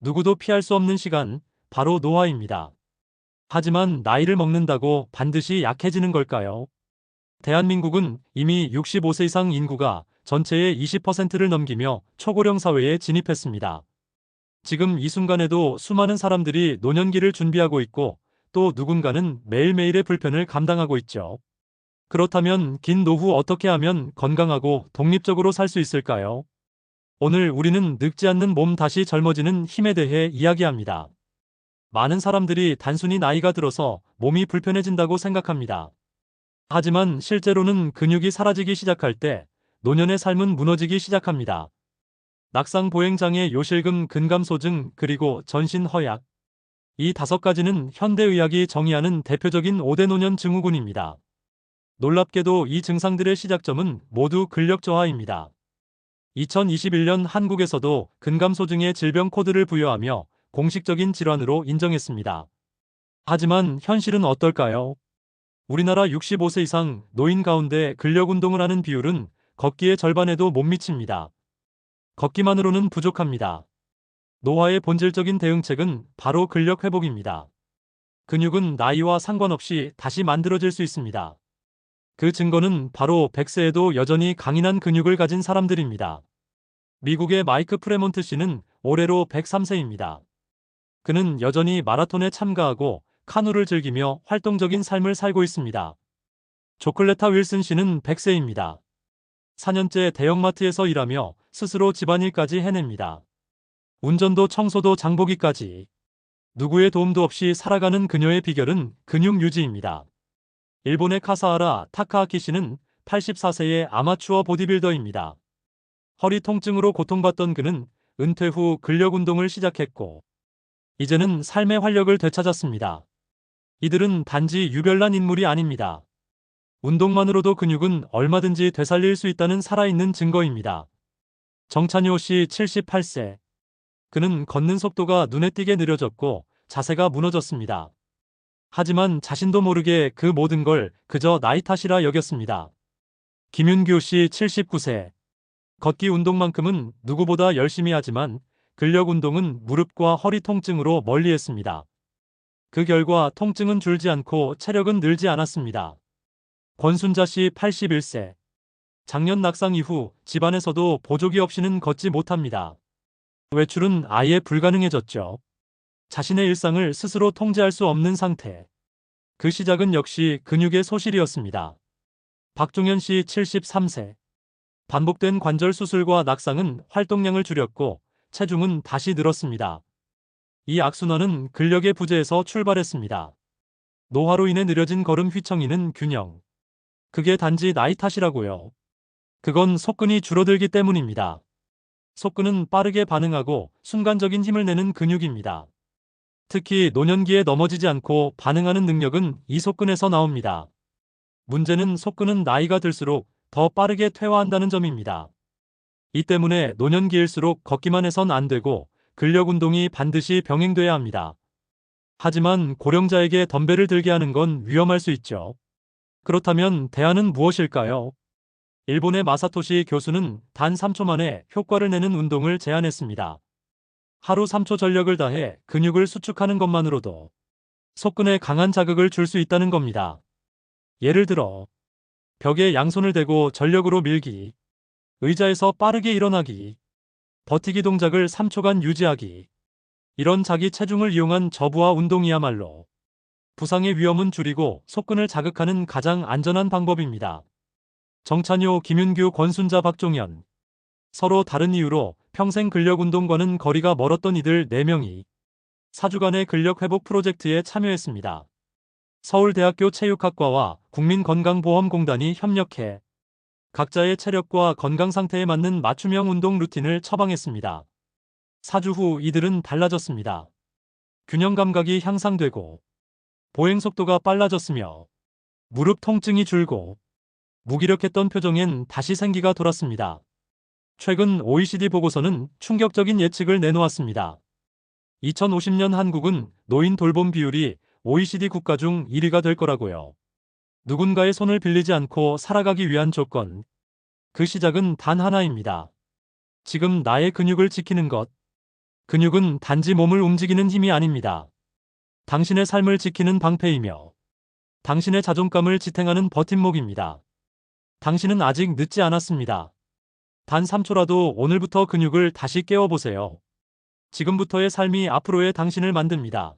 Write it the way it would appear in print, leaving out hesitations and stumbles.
누구도 피할 수 없는 시간, 바로 노화입니다. 하지만 나이를 먹는다고 반드시 약해지는 걸까요? 대한민국은 이미 65세 이상 인구가 전체의 20%를 넘기며 초고령 사회에 진입했습니다. 지금 이 순간에도 수많은 사람들이 노년기를 준비하고 있고 또 누군가는 매일매일의 불편을 감당하고 있죠. 그렇다면 긴 노후 어떻게 하면 건강하고 독립적으로 살 수 있을까요? 오늘 우리는 늙지 않는 몸 다시 젊어지는 힘에 대해 이야기합니다. 많은 사람들이 단순히 나이가 들어서 몸이 불편해진다고 생각합니다. 하지만 실제로는 근육이 사라지기 시작할 때 노년의 삶은 무너지기 시작합니다. 낙상 보행장애, 요실금, 근감소증, 그리고 전신 허약. 이 5가지는 현대의학이 정의하는 대표적인 5대 노년 증후군입니다. 놀랍게도 이 증상들의 시작점은 모두 근력 저하입니다. 2021년 한국에서도 근감소증의 질병 코드를 부여하며 공식적인 질환으로 인정했습니다. 하지만 현실은 어떨까요? 우리나라 65세 이상 노인 가운데 근력 운동을 하는 비율은 걷기의 절반에도 못 미칩니다. 걷기만으로는 부족합니다. 노화의 본질적인 대응책은 바로 근력 회복입니다. 근육은 나이와 상관없이 다시 만들어질 수 있습니다. 그 증거는 바로 100세에도 여전히 강인한 근육을 가진 사람들입니다. 미국의 마이크 프레몬트 씨는 올해로 103세입니다. 그는 여전히 마라톤에 참가하고 카누를 즐기며 활동적인 삶을 살고 있습니다. 조클레타 윌슨 씨는 100세입니다. 4년째 대형마트에서 일하며 스스로 집안일까지 해냅니다. 운전도 청소도 장보기까지. 누구의 도움도 없이 살아가는 그녀의 비결은 근육 유지입니다. 일본의 카사하라 타카하키 씨는 84세의 아마추어 보디빌더입니다. 허리 통증으로 고통받던 그는 은퇴 후 근력 운동을 시작했고 이제는 삶의 활력을 되찾았습니다. 이들은 단지 유별난 인물이 아닙니다. 운동만으로도 근육은 얼마든지 되살릴 수 있다는 살아있는 증거입니다. 정찬효 씨 78세. 그는 걷는 속도가 눈에 띄게 느려졌고 자세가 무너졌습니다. 하지만 자신도 모르게 그 모든 걸 그저 나이 탓이라 여겼습니다. 김윤규 씨 79세. 걷기 운동만큼은 누구보다 열심히 하지만 근력 운동은 무릎과 허리 통증으로 멀리했습니다. 그 결과 통증은 줄지 않고 체력은 늘지 않았습니다. 권순자 씨 81세. 작년 낙상 이후 집안에서도 보조기 없이는 걷지 못합니다. 외출은 아예 불가능해졌죠. 자신의 일상을 스스로 통제할 수 없는 상태. 그 시작은 역시 근육의 소실이었습니다. 박종현 씨 73세. 반복된 관절 수술과 낙상은 활동량을 줄였고 체중은 다시 늘었습니다. 이 악순환은 근력의 부재에서 출발했습니다. 노화로 인해 느려진 걸음 휘청이는 균형. 그게 단지 나이 탓이라고요. 그건 속근이 줄어들기 때문입니다. 속근은 빠르게 반응하고 순간적인 힘을 내는 근육입니다. 특히 노년기에 넘어지지 않고 반응하는 능력은 이 속근에서 나옵니다. 문제는 속근은 나이가 들수록 더 빠르게 퇴화한다는 점입니다. 이 때문에 노년기일수록 걷기만 해선 안 되고 근력 운동이 반드시 병행돼야 합니다. 하지만 고령자에게 덤벨을 들게 하는 건 위험할 수 있죠. 그렇다면 대안은 무엇일까요? 일본의 마사토시 교수는 단 3초 만에 효과를 내는 운동을 제안했습니다. 하루 3초 전력을 다해 근육을 수축하는 것만으로도 속근에 강한 자극을 줄 수 있다는 겁니다. 예를 들어 벽에 양손을 대고 전력으로 밀기, 의자에서 빠르게 일어나기, 버티기 동작을 3초간 유지하기. 이런 자기 체중을 이용한 저부하 운동이야말로 부상의 위험은 줄이고 속근을 자극하는 가장 안전한 방법입니다. 정찬효, 김윤규, 권순자, 박종현. 서로 다른 이유로 평생 근력 운동과는 거리가 멀었던 이들 4명이 4주간의 근력 회복 프로젝트에 참여했습니다. 서울대학교 체육학과와 국민건강보험공단이 협력해 각자의 체력과 건강 상태에 맞는 맞춤형 운동 루틴을 처방했습니다. 4주 후 이들은 달라졌습니다. 균형 감각이 향상되고 보행 속도가 빨라졌으며 무릎 통증이 줄고 무기력했던 표정엔 다시 생기가 돌았습니다. 최근 OECD 보고서는 충격적인 예측을 내놓았습니다. 2050년 한국은 노인 돌봄 비율이 OECD 국가 중 1위가 될 거라고요. 누군가의 손을 빌리지 않고 살아가기 위한 조건. 그 시작은 단 하나입니다. 지금 나의 근육을 지키는 것. 근육은 단지 몸을 움직이는 힘이 아닙니다. 당신의 삶을 지키는 방패이며 당신의 자존감을 지탱하는 버팀목입니다. 당신은 아직 늦지 않았습니다. 단 3초라도 오늘부터 근육을 다시 깨워보세요. 지금부터의 삶이 앞으로의 당신을 만듭니다.